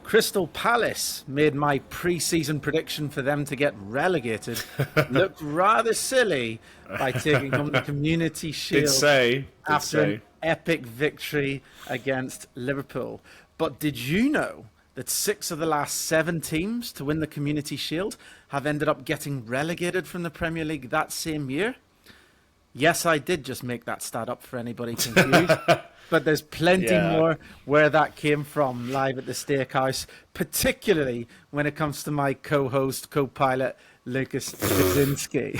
Crystal Palace made my pre-season prediction for them to get relegated look rather silly by taking home the Community Shield after an epic victory against Liverpool. But did you know that 6 of the last 7 teams to win the Community Shield have ended up getting relegated from the Premier League that same year? Yes, I did just make that stat up for anybody confused. But there's plenty more where that came from live at the Stakehouse, particularly when it comes to my co-host, co-pilot, Lucas Kaczynski.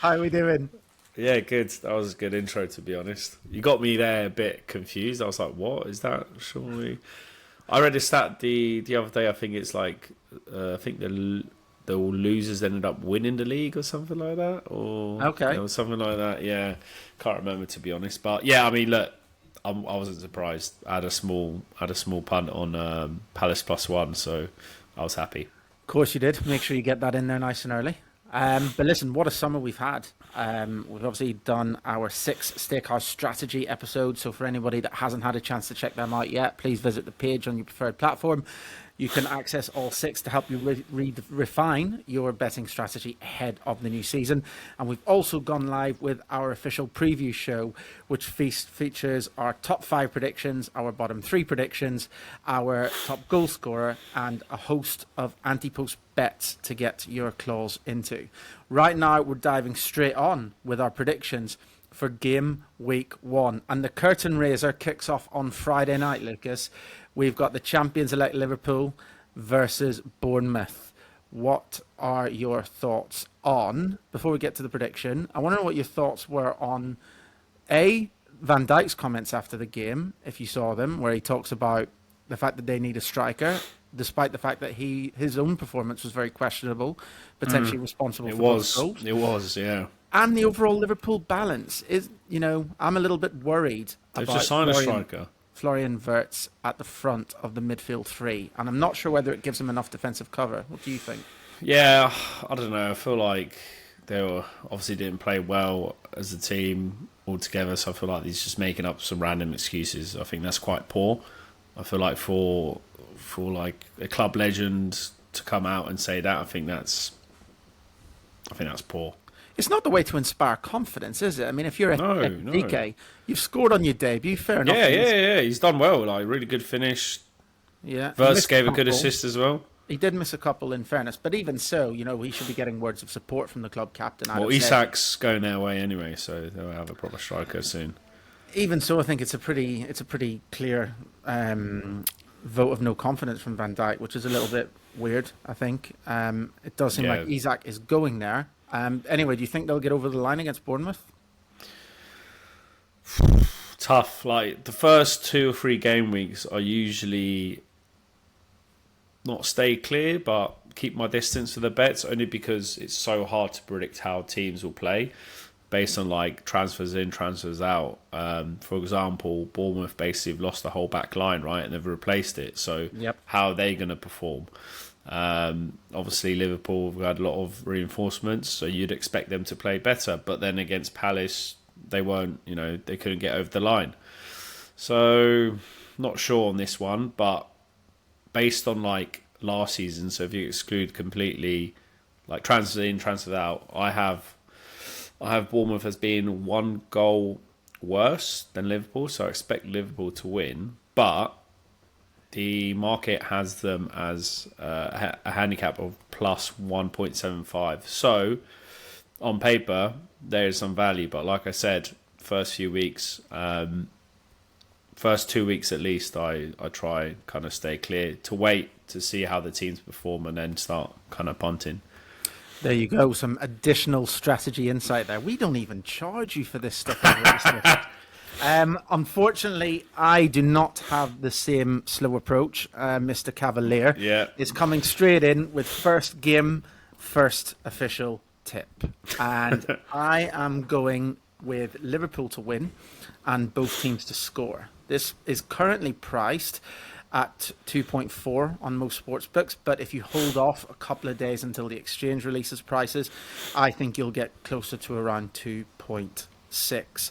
How are we doing? Yeah, good. That was a good intro, to be honest. You got me there a bit confused. I was like, what is that? Surely. I read a stat the other day. I think it's like, I think the losers ended up winning the league or something like that, or something like that. Yeah, can't remember, to be honest. But yeah, I mean, look, I wasn't surprised. I had a small punt on Palace +1, so I was happy. Of course you did. Make sure you get that in there nice and early. But listen, what a summer we've had. We've obviously done our 6 Stakehouse strategy episodes. So for anybody that hasn't had a chance to check them out yet, please visit the page on your preferred platform. You can access all 6 to help you refine your betting strategy ahead of the new season. And we've also gone live with our official preview show, which features our top 5 predictions, our bottom 3 predictions, our top goal scorer, and a host of anti-post bets to get your claws into. Right now, we're diving straight on with our predictions for game week 1. And the curtain raiser kicks off on Friday night, Lucas. We've got the champions-elect Liverpool versus Bournemouth. What are your thoughts on, before we get to the prediction, I want to know what your thoughts were on, Van Dijk's comments after the game, if you saw them, where he talks about the fact that they need a striker, despite the fact that his own performance was very questionable, potentially responsible for those goals. It was, yeah. And the overall Liverpool balance is, I'm a little bit worried They've about just signed a striker. Florian Wirtz at the front of the midfield 3, and I'm not sure whether it gives him enough defensive cover. What do you think? Yeah, I don't know. I feel like they obviously didn't play well as a team altogether, so I feel like he's just making up some random excuses. I think that's quite poor. I feel like for like a club legend to come out and say that, I think that's poor. It's not the way to inspire confidence, is it? I mean, if you're a DK, you've scored on your debut, fair enough. Yeah. He's done well. Like, really good finish. Yeah. Wirtz gave a good assist as well. He did miss a couple, in fairness. But even so, he should be getting words of support from the club captain. Well, Isak's going their way anyway, so they'll have a proper striker soon. Even so, I think it's a pretty clear vote of no confidence from Van Dijk, which is a little bit weird, I think. It does seem like Isak is going there. Anyway, do you think they'll get over the line against Bournemouth? Tough. Like, the first 2 or 3 game weeks are usually not stay clear, but keep my distance for the bets, only because it's so hard to predict how teams will play based on like transfers in, transfers out. For example, Bournemouth basically have lost the whole back line, right? And they've replaced it. So how are they going to perform? Obviously Liverpool have had a lot of reinforcements, so you'd expect them to play better, but then against Palace they won't, they couldn't get over the line. So not sure on this one, but based on like last season, so if you exclude completely like transfers in, transfers out, I have Bournemouth as being 1 goal worse than Liverpool, so I expect Liverpool to win, but the market has them as a handicap of plus 1.75. So, on paper, there is some value. But like I said, first 2 weeks at least, I try kind of stay clear to wait to see how the teams perform and then start kind of punting. There you go. Some additional strategy insight there. We don't even charge you for this stuff. Unfortunately, I do not have the same slow approach. Mr. Cavalier is coming straight in with first game, first official tip. And I am going with Liverpool to win and both teams to score. This is currently priced at 2.4 on most sports books, but if you hold off a couple of days until the exchange releases prices, I think you'll get closer to around 2.6.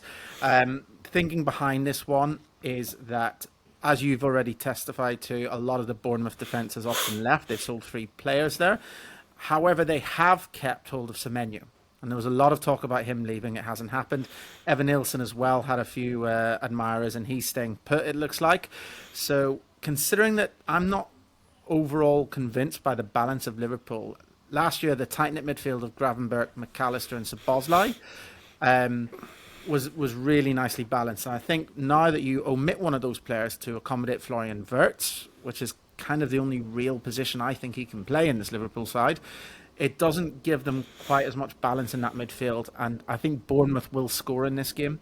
Thinking behind this one is that as you've already testified to, a lot of the Bournemouth defence has often left. They've sold 3 players there. However, they have kept hold of Semenyo. And there was a lot of talk about him leaving. It hasn't happened. Evan Nilsson as well had a few admirers, and he's staying put, it looks like. So considering that I'm not overall convinced by the balance of Liverpool, last year the tight-knit midfield of Gravenberch, McAllister and Szoboszlai was really nicely balanced. And I think now that you omit one of those players to accommodate Florian Wirtz, which is kind of the only real position I think he can play in this Liverpool side, it doesn't give them quite as much balance in that midfield. And I think Bournemouth will score in this game.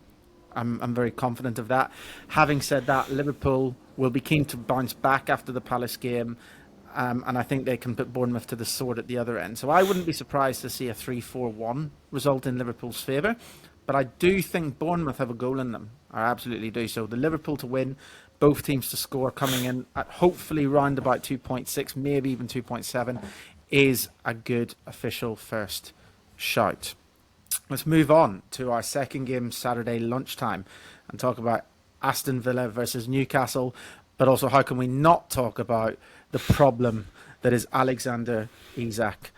I'm very confident of that. Having said that, Liverpool will be keen to bounce back after the Palace game. And I think they can put Bournemouth to the sword at the other end. So I wouldn't be surprised to see a 3-4-1 result in Liverpool's favour. But I do think Bournemouth have a goal in them. I absolutely do. So the Liverpool to win, both teams to score, coming in at hopefully round about 2.6, maybe even 2.7, is a good official first shout. Let's move on to our second game Saturday lunchtime and talk about Aston Villa versus Newcastle. But also, how can we not talk about the problem that is Alexander Isak?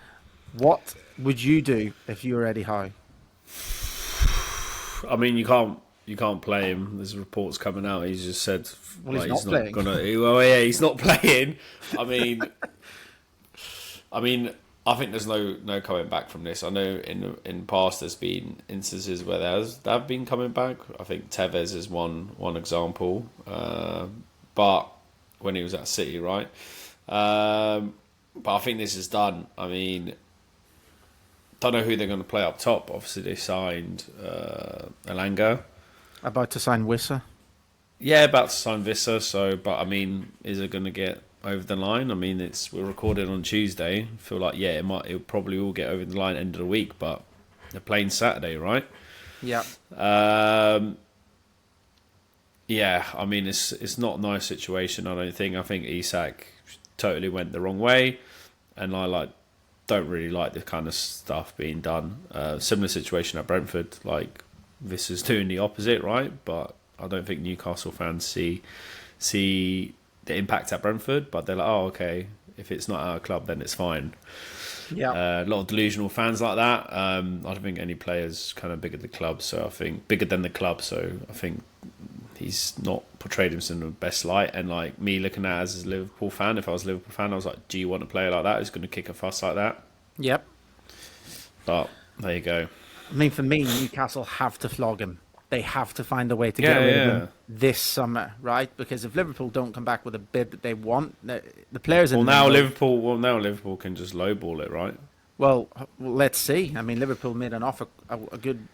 What would you do if you were Eddie Howe? I mean, you can't play him. There's reports coming out. He's just said, well, he's not playing. Well, yeah, he's not playing. I mean, I think there's no coming back from this. I know in past there's been instances where they've been coming back. I think Tevez is one example, but when he was at City, right? But I think this is done. I mean, don't know who they're going to play up top. Obviously, they signed Elanga. About to sign Wissa. Yeah, about to sign Wissa. So, but I mean, is it going to get over the line? I mean, we're recorded on Tuesday. I feel like it probably will get over the line end of the week, but they're playing Saturday, right? Yeah. Yeah. I mean, it's not a nice situation. I don't think. I think Isak totally went the wrong way, and I don't really like this kind of stuff being done. Similar situation at Brentford. Like, this is doing the opposite, right? But I don't think Newcastle fans see the impact at Brentford, but they're like, oh, okay, if it's not our club, then it's fine. Yeah, a lot of delusional fans like that. I don't think any player's kind of bigger than the club, so I think bigger than the club. So I think he's not portrayed himself in the best light. And like me looking at it as a Liverpool fan, if I was a Liverpool fan, I was like, do you want a player like that who's going to kick a fuss like that? Yep. But there you go. I mean, for me, Newcastle have to flog him. They have to find a way to get rid of him this summer, right? Because if Liverpool don't come back with a bid that they want, the players. Now Liverpool can just lowball it, right? Well, let's see. I mean, Liverpool made an offer a good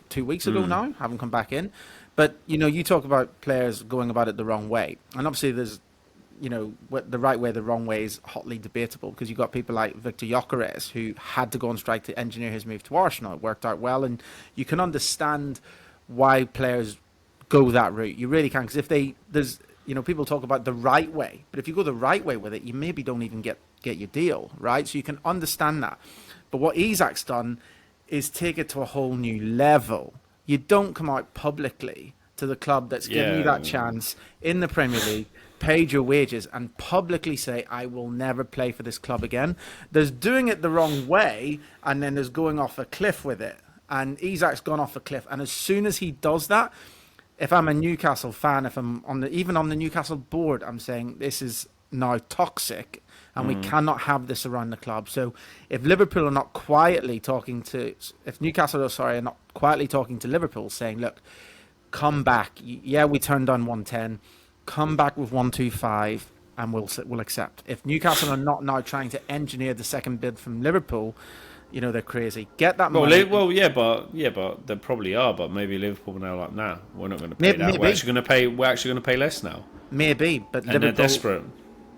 2 weeks ago now. Haven't come back in, but you talk about players going about it the wrong way, and obviously there's. The right way, the wrong way is hotly debatable because you've got people like Victor Gyökeres who had to go on strike to engineer his move to Arsenal. It worked out well, and you can understand why players go that route. You really can, because people talk about the right way, but if you go the right way with it, you maybe don't even get your deal, right? So you can understand that. But what Isak's done is take it to a whole new level. You don't come out publicly to the club that's given you that chance in the Premier League, paid your wages, and publicly say, I will never play for this club again. There's doing it the wrong way, and then there's going off a cliff with it. And Isak's gone off a cliff. And as soon as he does that, if I'm a Newcastle fan, if I'm even on the Newcastle board, I'm saying this is now toxic, and we cannot have this around the club. So if Newcastle are not quietly talking to Liverpool, saying, look, come back. Yeah, we turned down 110. Come back with 125, and we'll accept. If Newcastle are not now trying to engineer the second bid from Liverpool, they're crazy. Get that money. But they probably are. But maybe Liverpool are now like, nah, we're not going to pay that. Maybe. We're actually going to pay less now. Maybe, but Liverpool, they're desperate.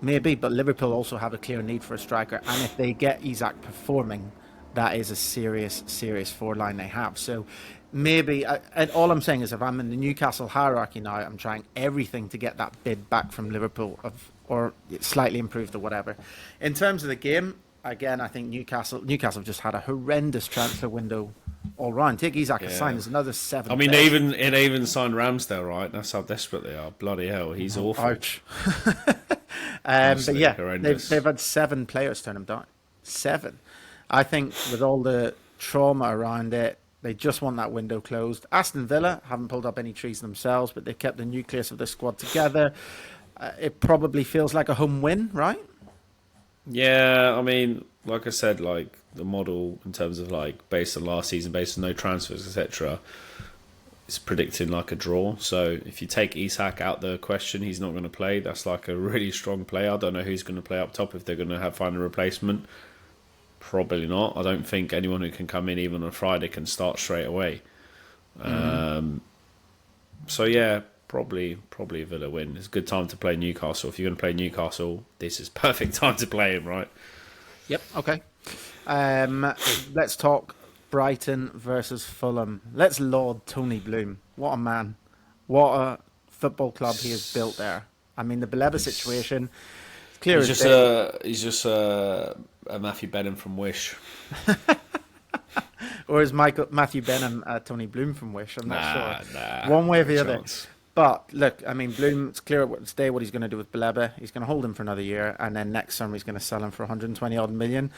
Maybe, but Liverpool also have a clear need for a striker, and if they get Isak performing, that is a serious forward line they have. So maybe, and all I'm saying is, if I'm in the Newcastle hierarchy now, I'm trying everything to get that bid back from Liverpool, or slightly improved or whatever. In terms of the game, again, I think Newcastle have just had a horrendous transfer window all round. Take Isak Yeah. aside, there's another 7. I mean, they even signed Ramsdale, right? That's how desperate they are. Bloody hell, he's awful. Ouch. Honestly, but yeah, horrendous. they've had 7 players turn him down. 7. I think with all the trauma around it, they just want that window closed. Aston Villa haven't pulled up any trees themselves, but they've kept the nucleus of the squad together. It probably feels like a home win, right? Yeah, I mean, like I said, like the model in terms of like based on last season, based on no transfers, etc., it's predicting like a draw. So if you take Isak out the question, he's not going to play. That's like a really strong player. I don't know who's going to play up top, if they're going to find a replacement. Probably not. I don't think anyone who can come in even on Friday can start straight away. So yeah, probably a Villa win. It's a good time to play Newcastle. If you're going to play Newcastle, this is perfect time to play him, right? Yep. Okay. Let's talk Brighton versus Fulham. Let's laud Tony Bloom. What a man. What a football club he has built there. I mean, the Baleba situation, it's clear as day. He's just a Matthew Benham from Wish. Or is Matthew Benham Tony Bloom from Wish? I'm not sure. Nah, one way or the no other. chance. But look, I mean, Bloom, it's clear today what he's going to do with Baleba. He's going to hold him for another year, and then next summer he's going to sell him for 120 odd million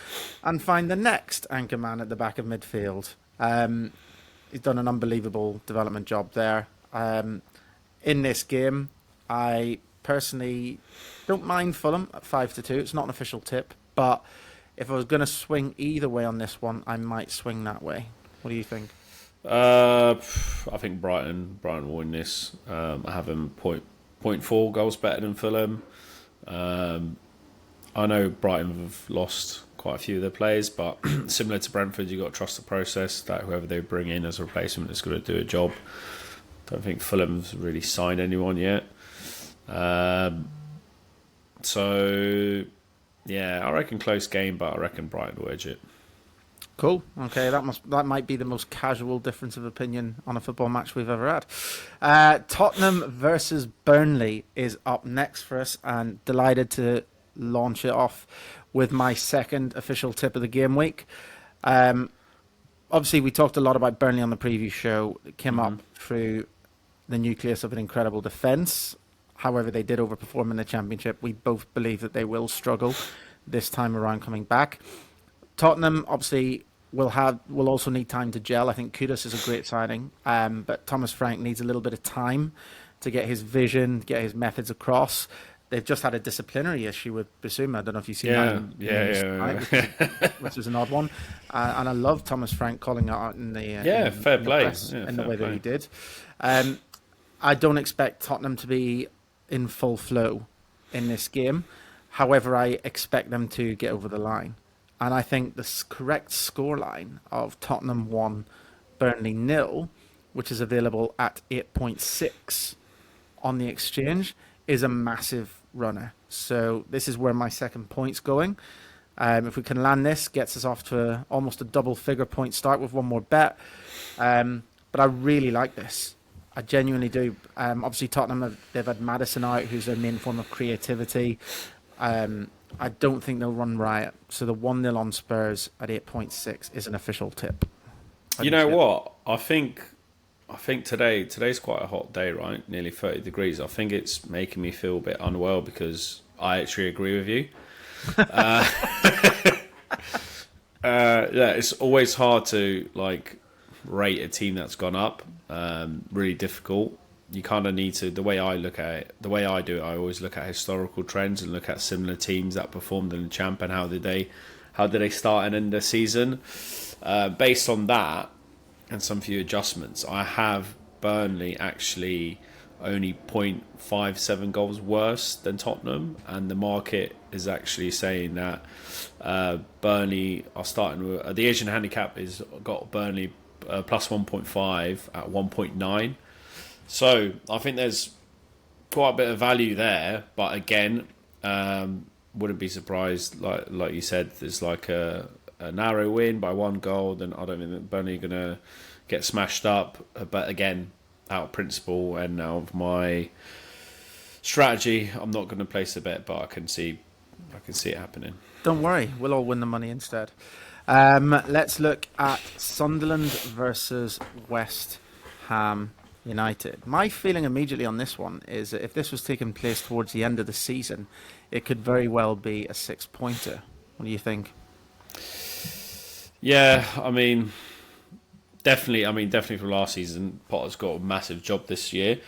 and find the next anchor man at the back of midfield. He's done an unbelievable development job there. In this game, I personally don't mind Fulham at 5-2. It's not an official tip, but if I was going to swing either way on this one, I might swing that way. What do you think? I think Brighton will win this. I have them 0.4 goals better than Fulham. I know Brighton have lost quite a few of their players, but similar to Brentford, you've got to trust the process that whoever they bring in as a replacement is going to do a job. Don't think Fulham's really signed anyone yet. So, yeah, I reckon close game, but I reckon Brighton will edge it. Cool. Okay, that might be the most casual difference of opinion on a football match we've ever had. Tottenham versus Burnley is up next for us, and delighted to launch it off with my second official tip of the game week. Obviously, we talked a lot about Burnley on the preview show. It came up through the nucleus of an incredible defence. However, they did overperform in the Championship. We both believe that they will struggle this time around coming back. Tottenham, obviously, will also need time to gel. I think Kudus is a great signing, but Thomas Frank needs a little bit of time to get his vision, get his methods across. They've just had a disciplinary issue with Basuma. I don't know if you've seen that. Which is an odd one. And I love Thomas Frank calling it out in the fair play in the way that he did. I don't expect Tottenham to be in full flow in this game. However, I expect them to get over the line. And I think the correct scoreline of Tottenham 1, Burnley 0, which is available at 8.6 on the exchange, is a massive runner. So this is where my second point's going. If we can land this, gets us off to almost a double-figure point start with one more bet. But I really like this. I genuinely do. Obviously, Tottenham, they've had Maddison out, who's their main form of creativity. I don't think they'll run riot. So the 1-0 on Spurs at 8.6 is an official tip. You know what? I think today's quite a hot day, right? Nearly 30 degrees. I think it's making me feel a bit unwell because I actually agree with you. Yeah, it's always hard to rate a team that's gone up. Really difficult. You kind of need to, the way I do it, I always look at historical trends and look at similar teams that performed in the Champ and how did they start and end the season. Based on that and some few adjustments, I have Burnley actually only 0.57 goals worse than Tottenham, and the market is actually saying that Burnley are starting with the Asian handicap is got Burnley plus 1.5 at 1.9. So I think there's quite a bit of value there, but again, wouldn't be surprised. Like you said, there's like a narrow win by 1 goal. Then I don't think that Burnley are gonna get smashed up. But again, out of principle and out of my strategy, I'm not going to place a bet, but I can see it happening. Don't worry, we'll all win the money instead. Let's look at Sunderland versus West Ham United. My feeling immediately on this one is that if this was taking place towards the end of the season, it could very well be a 6-pointer. What do you think? Yeah, I mean, definitely from last season, Potter's got a massive job this year.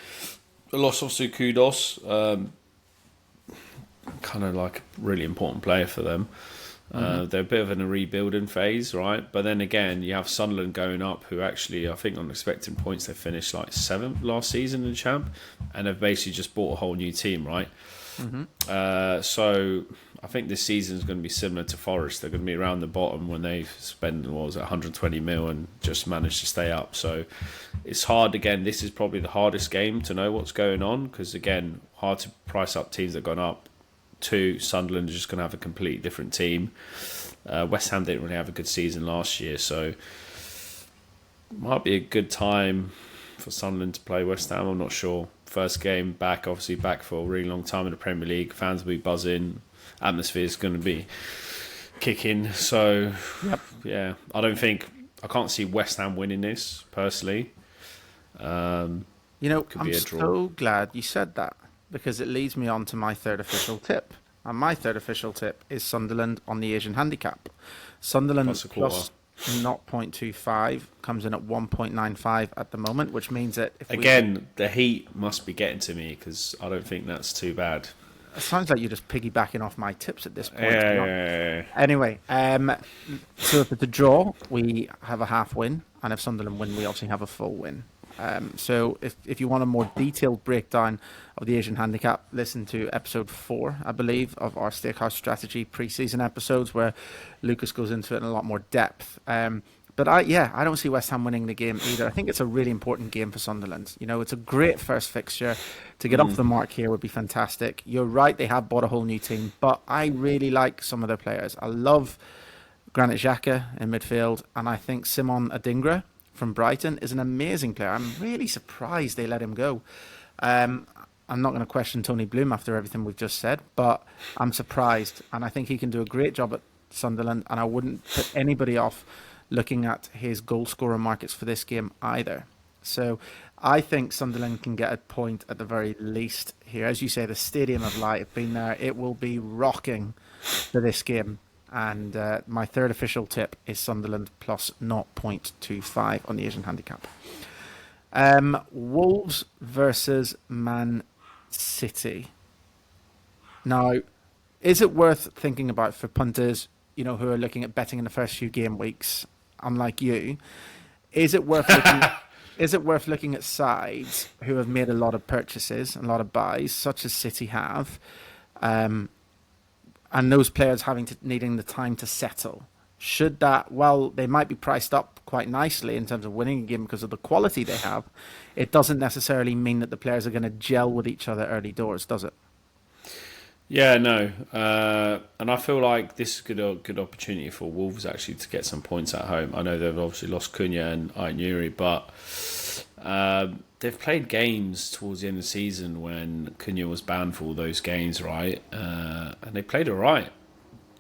The loss of Kudos, kind of like a really important player for them. They're a bit of in a rebuilding phase, right? But then again, you have Sunderland going up, who actually, I think on expecting points, they finished like 7th last season in Champ, and they've basically just bought a whole new team, right? So I think this season is going to be similar to Forest. They're going to be around the bottom when they spend, 120 mil and just manage to stay up. So it's hard. Again, this is probably the hardest game to know what's going on, because again, hard to price up teams that have gone up. 2, Sunderland are just going to have a completely different team. West Ham didn't really have a good season last year, so might be a good time for Sunderland to play West Ham. I'm not sure. First game back, obviously back for a really long time in the Premier League. Fans will be buzzing. Atmosphere is going to be kicking. So, yeah, I can't see West Ham winning this personally. I'm so glad you said that, because it leads me on to my third official tip. And my third official tip is Sunderland on the Asian handicap. Sunderland plus 0.25 comes in at 1.95 at the moment, which means that the heat must be getting to me, because I don't think that's too bad. It sounds like you're just piggybacking off my tips at this point. Yeah. Anyway, so if it's a draw, we have a half win, and if Sunderland win, we obviously have a full win. So if you want a more detailed breakdown of the Asian handicap, listen to episode 4, I believe, of our Stakehouse Strategy pre-season episodes, where Lucas goes into it in a lot more depth. But I don't see West Ham winning the game either. I think it's a really important game for Sunderland. It's a great first fixture. To get off the mark here would be fantastic. You're right, they have bought a whole new team, but I really like some of their players. I love Granit Xhaka in midfield, and I think Simon Adingra from Brighton is an amazing player. I'm really surprised they let him go. I'm not going to question Tony Bloom after everything we've just said, but I'm surprised, and I think he can do a great job at Sunderland, and I wouldn't put anybody off looking at his goal scorer markets for this game either. So I think Sunderland can get a point at the very least here. As you say, the Stadium of Light have been there. It will be rocking for this game. And my third official tip is Sunderland plus 0.25 on the Asian handicap. Wolves versus Man City. Now, is it worth thinking about for punters, who are looking at betting in the first few game weeks, unlike you? Is it worth looking at sides who have made a lot of purchases and a lot of buys, such as City have, and those players needing the time to settle? Should that, while they might be priced up quite nicely in terms of winning a game because of the quality they have, it doesn't necessarily mean that the players are going to gel with each other early doors, does it? Yeah, no. And I feel like this is a good opportunity for Wolves actually to get some points at home. I know they've obviously lost Cunha and Aït-Nouri, but they've played games towards the end of the season when Cunha was banned for all those games, right? And they played all right.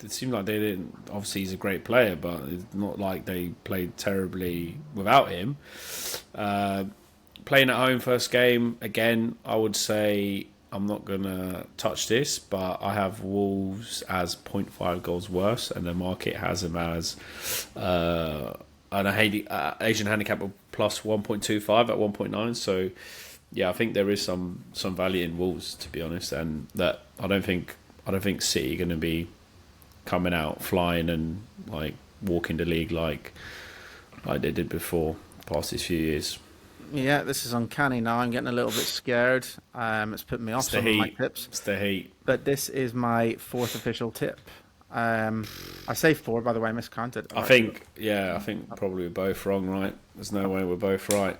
It seemed like they didn't. Obviously, he's a great player, but it's not like they played terribly without him. Playing at home first game, again, I would say I'm not going to touch this, but I have Wolves as 0.5 goals worse, and the market has them as an Asian handicap of plus 1.25 at 1.9. So, yeah, I think there is some value in Wolves, to be honest, and that I don't think City are going to be coming out flying and like walking the league like they did before past these few years. Yeah, this is uncanny now. I'm getting a little bit scared. It's putting me off some of my tips. It's the heat. But this is my fourth official tip. I say 4, by the way, I miscounted. I think probably we're both wrong, right? There's no way we're both right.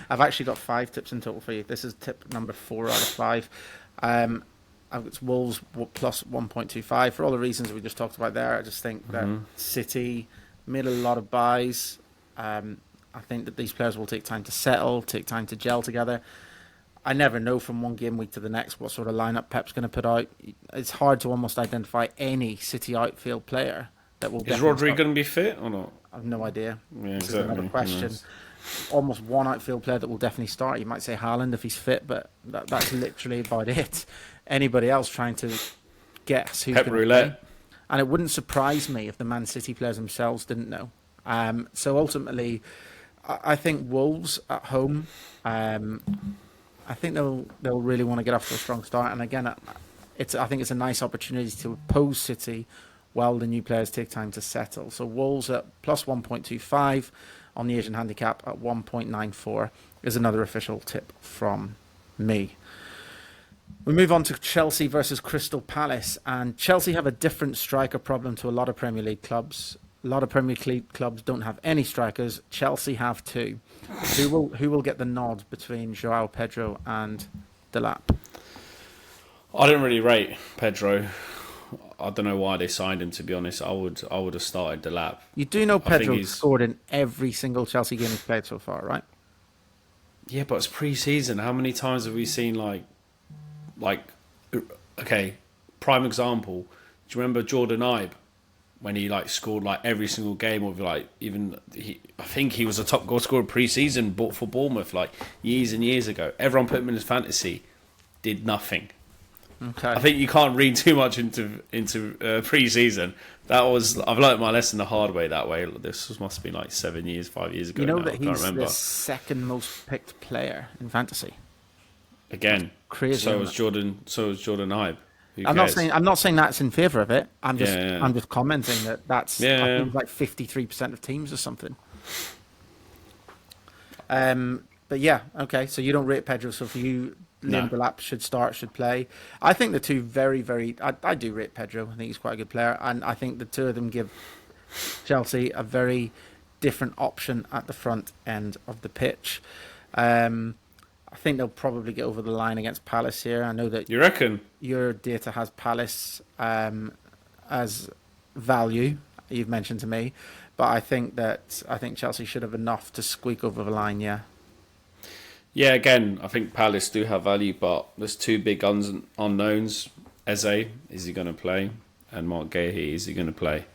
I've actually got 5 tips in total for you. This is tip number 4 out of 5. It's Wolves plus 1.25 for all the reasons we just talked about there. I just think that City made a lot of buys. I think that these players will take time to settle, take time to gel together. I never know from one game week to the next what sort of lineup Pep's going to put out. It's hard to almost identify any City outfield player that will. Is Rodri going to be fit or not? I have no idea. Yeah, This is another question. Almost one outfield player that will definitely start. You might say Haaland if he's fit, but that's literally about it. Anybody else trying to guess who's going to play? And it wouldn't surprise me if the Man City players themselves didn't know. So ultimately, I think Wolves at home, I think they'll really want to get off to a strong start. And again, I think it's a nice opportunity to oppose City while the new players take time to settle. So Wolves at plus 1.25 on the Asian handicap at 1.94 is another official tip from me. We move on to Chelsea versus Crystal Palace, and Chelsea have a different striker problem to a lot of Premier League clubs. A lot of Premier League clubs don't have any strikers. Chelsea have two. Who will get the nod between João Pedro and Delap? I didn't really rate Pedro. I don't know why they signed him, to be honest. I would have started Delap. You do know Pedro scored in every single Chelsea game he's played so far, right? Yeah, but it's pre-season. How many times have we seen okay, prime example. Do you remember Jordan Ibe when he scored every single game of I think he was a top goal scorer pre-season for Bournemouth years and years ago. Everyone put him in his fantasy, did nothing. Okay. I think you can't read too much into pre-season. I've learnt my lesson the hard way that way. This must be 5 years ago. You know now. that he's the second most picked player in fantasy. Again, crazy. So was Jordan Ibe. I'm not saying that's in favour of it. I'm just commenting that's I think 53% of teams or something. But yeah, okay. So you don't rate Pedro. So for you, Liam Delap should play. I think the two very, very. I do rate Pedro. I think he's quite a good player, and I think the two of them give Chelsea a very different option at the front end of the pitch. I think they'll probably get over the line against Palace here. I know that you reckon your data has Palace as value. You've mentioned to me, but I think Chelsea should have enough to squeak over the line. Yeah. Yeah, again, I think Palace do have value, but there's two big unknowns. Eze, is he going to play? And Mark Gahey, is he going to play?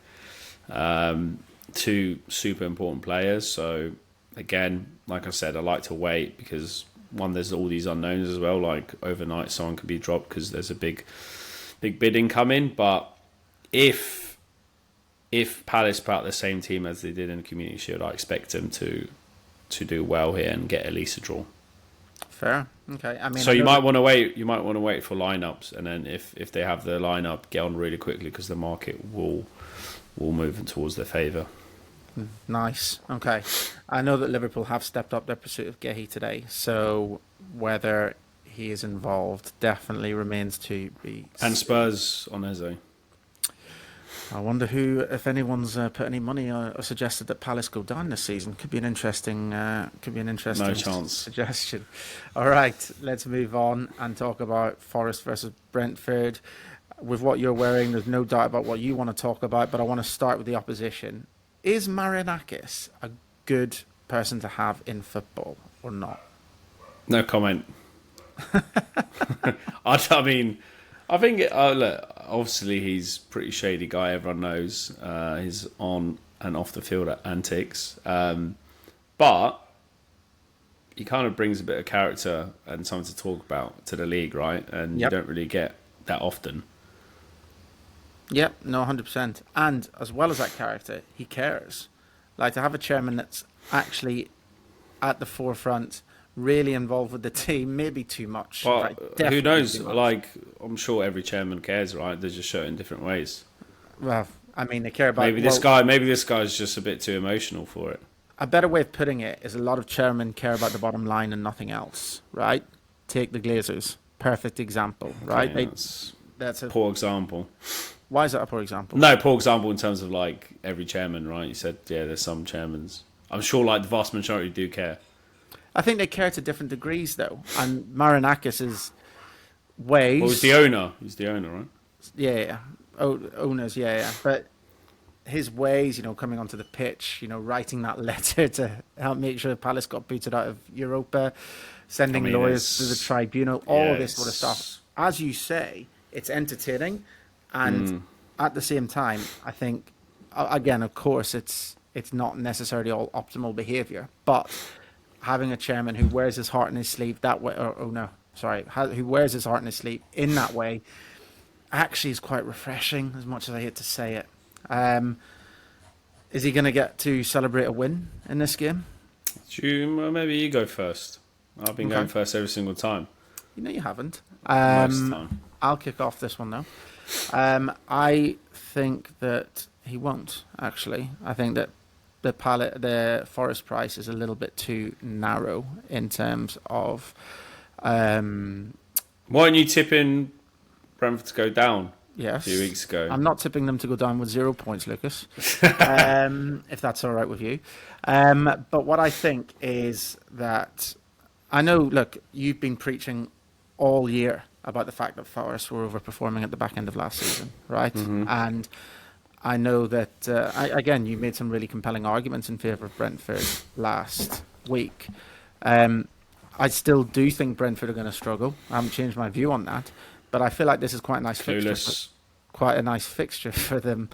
Two super important players. So, again, like I said, I like to wait because, one, there's all these unknowns as well. Overnight, someone could be dropped because there's a big bidding coming. But if Palace put out the same team as they did in the Community Shield, I expect them to do well here and get at least a draw. Fair. Okay. I mean, so you might want to wait. You might want to wait for lineups, and then if they have the lineup, get on really quickly because the market will move towards their favour. Nice. Okay. I know that Liverpool have stepped up their pursuit of Gahey today, so whether he is involved definitely remains to be. And Spurs on Eze. I wonder if anyone's put any money or suggested that Palace go down this season. Could be an interesting. No chance. Suggestion. All right, let's move on and talk about Forest versus Brentford. With what you're wearing, there's no doubt about what you want to talk about, but I want to start with the opposition. Is Marinakis a good person to have in football or not? No comment. I mean, I think look, obviously he's a pretty shady guy. Everyone knows his on and off the field antics, but he kind of brings a bit of character and something to talk about to the league, right? And you don't really get that often. Yep, no, 100%. And as well as that character, he cares. To have a chairman that's actually at the forefront, really involved with the team, maybe too much. But who knows? I'm sure every chairman cares, right? They just show it in different ways. Well, I mean, they care about. Maybe this guy's just a bit too emotional for it. A better way of putting it is a lot of chairmen care about the bottom line and nothing else, right? Take the Glazers, perfect example, right? Okay, that's a poor example. Why is that a poor example? No, poor example in terms of every chairman, right? You said, there's some chairmans. I'm sure the vast majority do care. I think they care to different degrees, though. And Marinakis' ways. Well, he's the owner. He's the owner, right? Yeah. Owners, yeah. But his ways, coming onto the pitch, writing that letter to help make sure Palace got booted out of Europa, sending lawyers to the tribunal, all of this sort of stuff. As you say, it's entertaining. And at the same time, I think again, of course, it's not necessarily all optimal behaviour, but having a chairman who wears his heart in his sleeve that way, who wears his heart in his sleeve in that way, actually is quite refreshing, as much as I hate to say it. Is he going to get to celebrate a win in this game? Maybe you go first. I've been going first every single time. You know you haven't. Most time. I'll kick off this one now. I think that he won't, actually. I think that the Forest price is a little bit too narrow in terms of... Why aren't you tipping Brentford to go down? Yes. A few weeks ago. I'm not tipping them to go down with 0 points, Lucas, if that's all right with you. But what I think is that... I know, look, you've been preaching all year about the fact that Forest were overperforming at the back end of last season, right? Mm-hmm. And I know that, again, you made some really compelling arguments in favour of Brentford last week. I still do think Brentford are going to struggle. I haven't changed my view on that, but I feel like this is quite a nice fixture for them.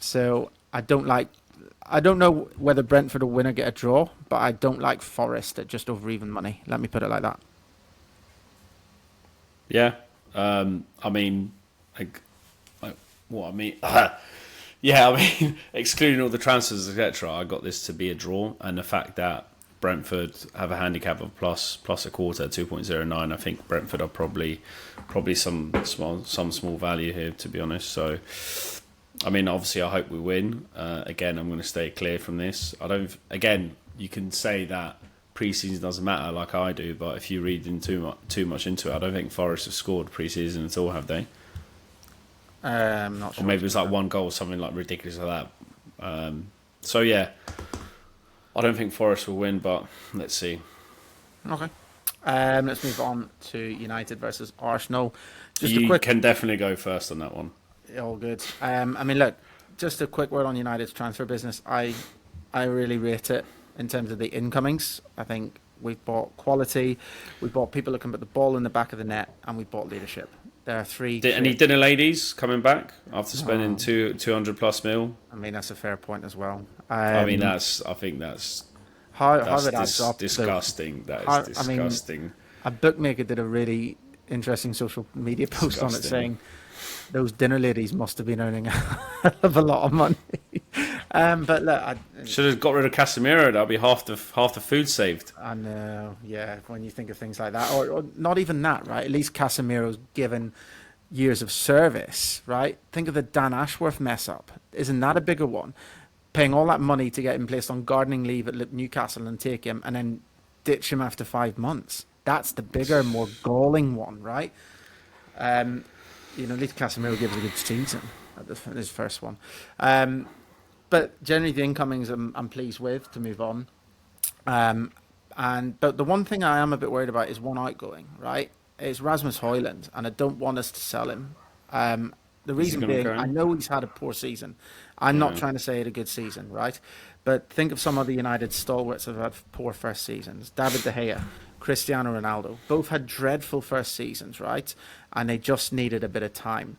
So I don't know whether Brentford will win or get a draw, but I don't like Forest at just over even money. Let me put it like that. Yeah, excluding all the transfers, etc., I got this to be a draw, and the fact that Brentford have a handicap of plus a quarter, 2.09. I think Brentford are probably some small value here, to be honest. So, I mean, obviously, I hope we win. Again, I'm going to stay clear from this. Again, you can say that pre-season doesn't matter, like I do, but if you read too much into it, I don't think Forest have scored pre-season at all, have they? Not sure. Or maybe it was like one goal, something like ridiculous like that. So yeah, I don't think Forest will win, but let's see. Okay. Let's move on to United versus Arsenal. You can definitely go first on that one. All good. I mean, look, just a quick word on United's transfer business. I really rate it in terms of the incomings. I think we've bought quality, we've bought people that can put the ball in the back of the net, and we've bought leadership. There are three. Any dinner ladies coming back after spending 200 plus mil? I mean, that's a fair point as well. I think that's disgusting. That is disgusting. I mean, a bookmaker did a really interesting social media post on it saying those dinner ladies must have been earning a hell of a lot of money. But look, I should have got rid of Casemiro. That'll be half the food saved. I know, yeah. When you think of things like that, or not even that, right? At least Casemiro's given years of service, right? Think of the Dan Ashworth mess up. Isn't that a bigger one? Paying all that money to get him placed on gardening leave at Newcastle and take him, and then ditch him after 5 months. That's the bigger, more galling one, right? At least Casemiro gives a good season at his first one. But generally, the incomings I'm pleased with to move on. But the one thing I am a bit worried about is one outgoing, right? It's Rasmus Højlund, and I don't want us to sell him. The reason being, I know he's had a poor season. I'm not trying to say it a good season, right? But think of some other United stalwarts that have had poor first seasons. David De Gea, Cristiano Ronaldo, both had dreadful first seasons, right? And they just needed a bit of time.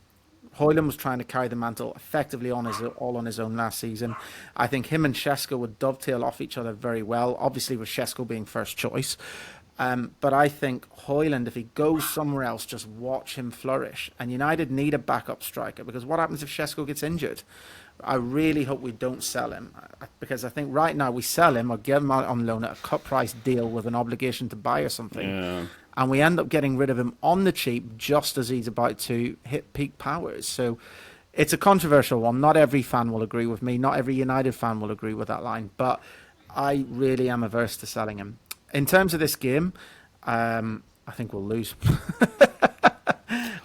Højlund was trying to carry the mantle effectively on his own last season. I think him and Šeško would dovetail off each other very well, obviously with Šeško being first choice. But I think Højlund, if he goes somewhere else, just watch him flourish. And United need a backup striker, because what happens if Šeško gets injured? I really hope we don't sell him, because I think right now we sell him or give him out on loan at a cut price deal with an obligation to buy or something. Yeah. And we end up getting rid of him on the cheap just as he's about to hit peak powers. So it's a controversial one. Not every fan will agree with me. Not every United fan will agree with that line. But I really am averse to selling him. In terms of this game, I think we'll lose.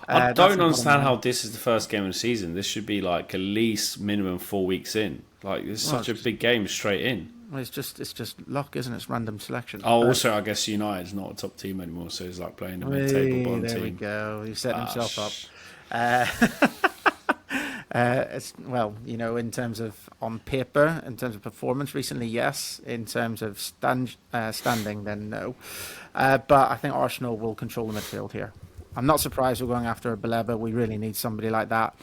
I don't understand how this is the first game of the season. This should be like at least minimum 4 weeks in. Like, it's such a big game straight in. Well, it's just luck, isn't it? It's random selection. Oh, also, I guess United's not a top team anymore, so it's like playing a mid-table bottom team. There we go. He's setting himself up. In terms of on paper, in terms of performance recently, yes. In terms of standing, then no. But I think Arsenal will control the midfield here. I'm not surprised we're going after a Baleba. We really need somebody like that.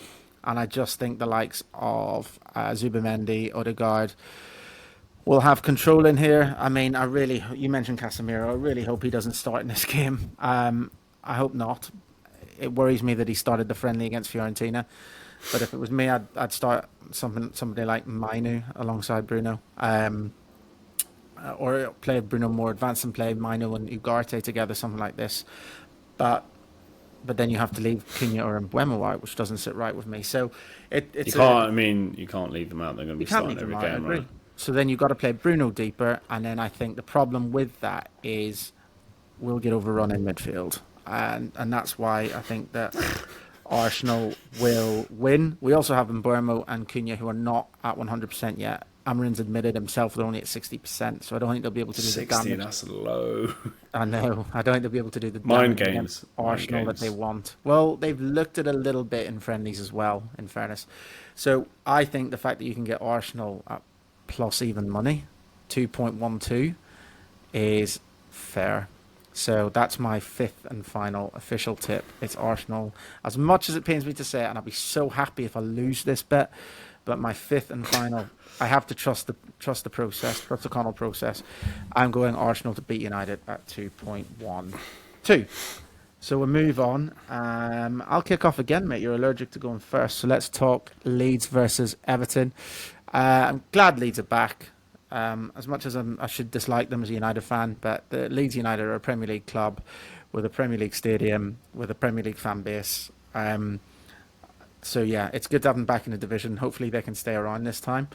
And I just think the likes of Zubimendi, Odegaard will have control in here. I mean, you mentioned Casemiro. I really hope he doesn't start in this game. I hope not. It worries me that he started the friendly against Fiorentina. But if it was me, I'd start somebody like Mainu alongside Bruno. Or play Bruno more advanced and play Mainu and Ugarte together, something like this. But then you have to leave Cunha or Mbeumo out, which doesn't sit right with me. So it's you can't leave them out. They're going to be starting every game, right? So then you've got to play Bruno deeper, and then I think the problem with that is we'll get overrun in midfield, and that's why I think that Arsenal will win. We also have Mbeumo and Cunha who are not at 100% yet. Amarin's admitted himself they're only at 60%, so I don't think they'll be able to do 60, the damage. That's low. I know. I don't think they'll be able to do the Mind damage games. Arsenal that they want. Well, they've looked at a little bit in friendlies as well, in fairness. So I think the fact that you can get Arsenal at plus even money, 2.12, is fair. So that's my fifth and final official tip. It's Arsenal. As much as it pains me to say it, and I'll be so happy if I lose this bet, but my fifth and final, I have to trust the process, trust the Connell process. I'm going Arsenal to beat United at 2.12. So we'll move on. I'll kick off again, mate. You're allergic to going first. So let's talk Leeds versus Everton. I'm glad Leeds are back. As much as I should dislike them as a United fan, but the Leeds United are a Premier League club with a Premier League stadium, with a Premier League fan base. So yeah, it's good to have them back in the division. Hopefully they can stay around this time.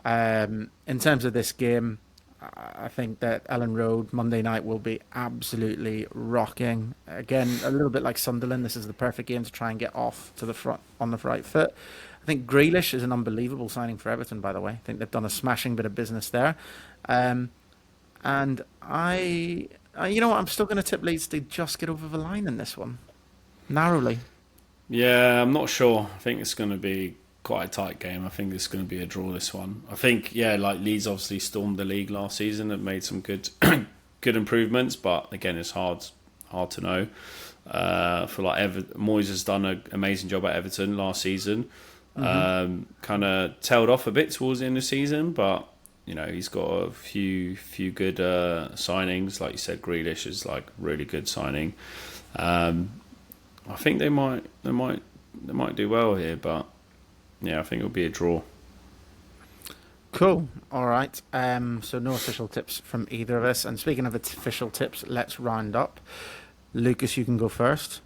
In terms of this game, I think that Ellen Road Monday night will be absolutely rocking. Again, a little bit like Sunderland, this is the perfect game to try and get off to the front on the right foot. I think Grealish is an unbelievable signing for Everton, by the way. I think they've done a smashing bit of business there. And you know what, I'm still going to tip Leeds to just get over the line in this one. Narrowly. Yeah, I'm not sure. I think it's going to be quite a tight game. I think it's going to be a draw, this one. I think, like Leeds obviously stormed the league last season and made some good good improvements, but again, it's hard to know. For like Moyes has done an amazing job at Everton last season. Kind of tailed off a bit towards the end of the season, but he's got a few good signings. Like you said, Grealish is like really good signing. I think they might do well here, but yeah, I think it'll be a draw. Cool. All right. So no official tips from either of us. And speaking of official tips, let's round up. Lucas, you can go first.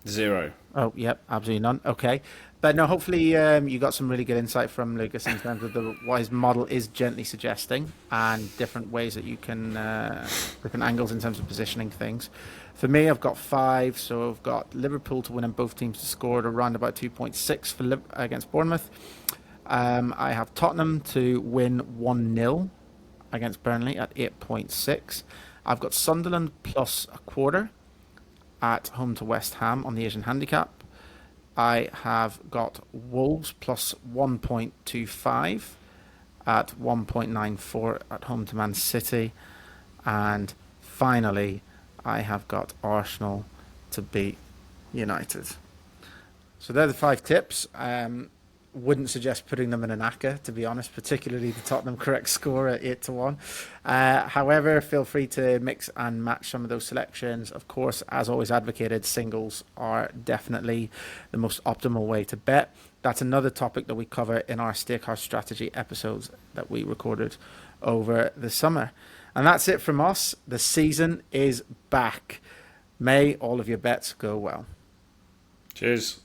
0. Oh, yep, absolutely none. Okay. But no, hopefully you got some really good insight from Lucas in terms of what his model is gently suggesting and different ways that you can, different angles in terms of positioning things. For me, I've got 5, so I've got Liverpool to win and both teams to score at around about 2.6 against Bournemouth. I have Tottenham to win 1-0 against Burnley at 8.6. I've got Sunderland plus a quarter at home to West Ham on the Asian handicap. I have got Wolves plus 1.25 at 1.94 at home to Man City. And finally, I have got Arsenal to beat United. So they're the 5 tips. Wouldn't suggest putting them in an ACCA, to be honest, particularly the Tottenham correct score at 8-1. However, feel free to mix and match some of those selections. Of course, as always advocated, singles are definitely the most optimal way to bet. That's another topic that we cover in our Stakehouse strategy episodes that we recorded over the summer. And that's it from us. The season is back. May all of your bets go well. Cheers.